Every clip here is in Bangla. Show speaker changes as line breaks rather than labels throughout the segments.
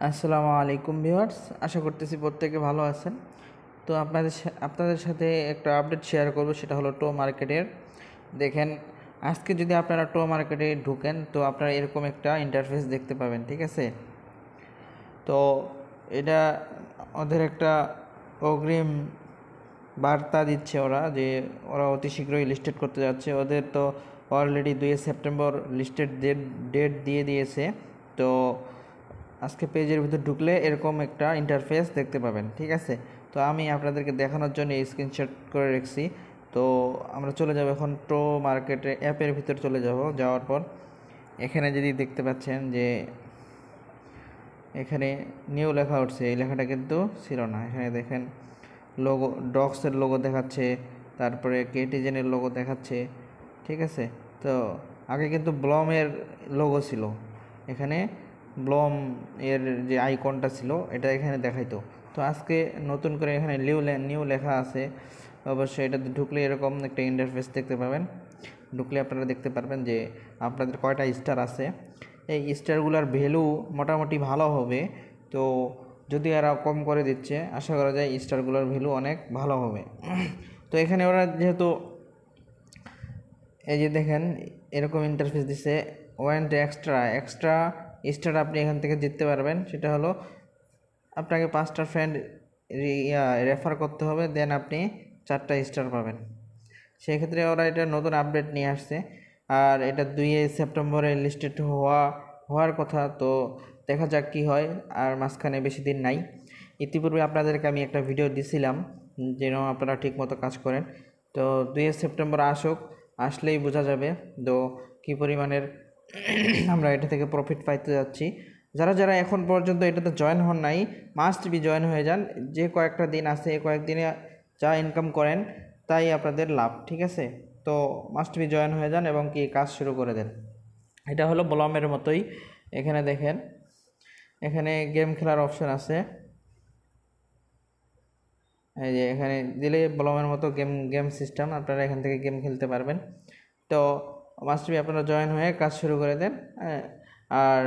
আসসালামু আলাইকুম ভিউয়ার্স, আশা করতেছি প্রত্যেকে ভালো আছেন। তো আপনাদের সাথে একটা আপডেট শেয়ার করব, সেটা হলো টো মার্কেটের। দেখেন, আজকে যদি আপনারা টো মার্কেটে ঢুকেন তো আপনারা এরকম একটা ইন্টারফেস দেখতে পাবেন, ঠিক আছে। তো এটা ওদের একটা অগ্রিম বার্তা দিচ্ছে ওরা, যে ওরা অতি শীঘ্রই লিস্টেড করতে যাচ্ছে। ওদের তো অলরেডি 2 সেপ্টেম্বর লিস্টেড ডেট দিয়ে দিয়েছে। তো আজকে পেজের ভিতর ঢুকলে এরকম একটা ইন্টারফেস দেখতে পাবেন, ঠিক আছে। তো আমি আপনাদেরকে দেখানোর জন্য স্ক্রিনশট করে রাখছি। তো আমরা চলে যাব এখন টো মার্কেটে অ্যাপের ভিতর চলে যাব। যাওয়ার পর এখানে যদি দেখতে পাচ্ছেন যে এখানে নিউ লেখা উঠছে, এই লেখাটা কিন্তু ছিল না। এখানে দেখেন লোগো, ডগসের লোগো দেখাচ্ছে, তারপরে কেটিজেনের লোগো দেখাচ্ছে, ঠিক আছে। তো আগে কিন্তু ব্লমের লোগো ছিল, এখানে ব্লম এর যে আইকনটা ছিল এটা এখানে দেখাইতো। তো আজকে নতুন করে এখানে নিউ লেখা আছে। অবশ্যই এটাতে ঢুকলে এরকম একটা ইন্টারফেস দেখতে পাবেন। ঢুকলে আপনারা দেখতে পারবেন যে আপনাদের কয়টা স্টার আছে। এই স্টারগুলোর ভ্যালু মোটামুটি ভালো হবে। তো যদি এরা কম করে দিচ্ছে, আশা করা যায় স্টারগুলোর ভ্যালু অনেক ভালো হবে। তো এখানে ওরা যেহেতু এই যে দেখেন এরকম ইন্টারফেস দিছে, ওয়ান্ট এক্সট্রা স্টার আপনি এখান থেকে জিততে পারবেন। সেটা হলো আপনাকে 5টা ফ্রেন্ড রেফার করতে হবে, দেন আপনি 4টা স্টার পাবেন। সেক্ষেত্রে ওরা এটা নতুন আপডেট নিয়ে আসছে, আর এটা 2 সেপ্টেম্বরে লিস্টেড হওয়ার কথা। তো দেখা যাক কি হয়, আর মাঝখানে বেশি দিন নাই। ইতিপূর্বে আপনাদেরকে আমি একটা ভিডিও দিছিলাম যেন আপনারা ঠিকমতো কাজ করেন। তো 2 সেপ্টেম্বর আসলেই বোঝা যাবে তো কী পরিমাণের আমরা এটা থেকে প্রফিট পাইতে যাচ্ছি। যারা যারা এখন পর্যন্ত এটাতে জয়েন হন নাই, মাস্ট বি জয়েন হয়ে যান। যে কয়েকটা দিন আছে, এই কয়েকদিনে যা ইনকাম করেন তাই আপনাদের লাভ, ঠিক আছে। তো মাস্ট বি জয়েন হয়ে যান এবং কি কাজ শুরু করে দেন। এটা হলো ব্লমের মতোই। এখানে দেখেন, এখানে গেম খেলার অপশন আছে। এই যে এখানে দিলে ব্লমের মতো গেম সিস্টেম, আপনারা এখান থেকে গেম খেলতে পারবেন। তো মাস্ট বি আপনারা জয়েন হয়ে কাজ শুরু করে দেন। আর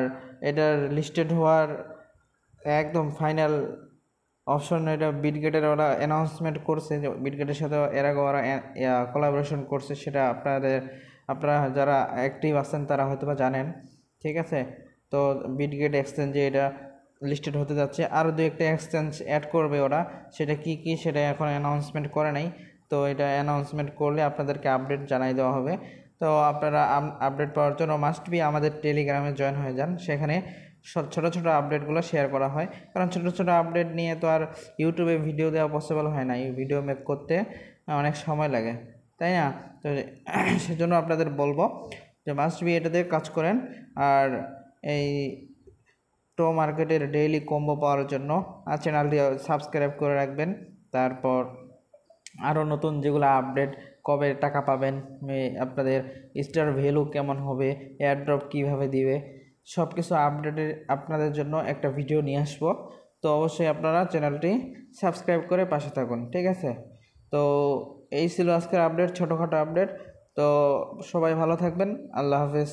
এটার লিস্টেড হওয়ার একদম ফাইনাল অপশন এটা বিটগেটের ওরা অ্যানাউন্সমেন্ট করছে, যে বিটগেটের সাথে এর আগে ওরা কোলাবোরেশন করছে। সেটা আপনারা যারা অ্যাক্টিভ আছেন তারা হয়তো বা জানেন, ঠিক আছে। তো বিটগেট এক্সচেঞ্জে এটা লিস্টেড হতে যাচ্ছে। আরও 2-একটা এক্সচেঞ্জ অ্যাড করবে ওরা, সেটা কি কি সেটা এখন অ্যানাউন্সমেন্ট করে নাই। তো এটা অ্যানাউন্সমেন্ট করলে আপনাদেরকে আপডেট জানাই দেওয়া হবে। তো আপনারা আপডেট পাওয়ার জন্য মাস্ট বি আমাদের টেলিগ্রামে জয়েন হয়ে যান। সেখানে ছোটো ছোটো আপডেটগুলো শেয়ার করা হয়, কারণ ছোটো ছোটো আপডেট নিয়ে তো আর ইউটিউবে ভিডিও দেওয়া পসিবল হয় না। এই ভিডিও মেক করতে অনেক সময় লাগে, তাই না। তো সেজন্য আপনাদের বলবো যে মাস্ট বি এটাতে কাজ করেন। আর এই টো মার্কেটের ডেইলি কম্বো পাওয়ার জন্য চ্যানেলটি সাবস্ক্রাইব করে রাখবেন। তারপর আরও নতুন যেগুলো আপডেট, কবে টাকা পাবেন, আপনাদের স্টার ভ্যালু কেমন হবে, এয়ারড্রপ কীভাবে দিবে, সব কিছু আপডেটের আপনাদের জন্য একটা ভিডিও নিয়ে আসবো। তো অবশ্যই আপনারা চ্যানেলটি সাবস্ক্রাইব করে পাশে থাকুন, ঠিক আছে। তো এই ছিল আজকের আপডেট, ছোটোখাটো আপডেট। তো সবাই ভালো থাকবেন, আল্লাহ হাফেজ।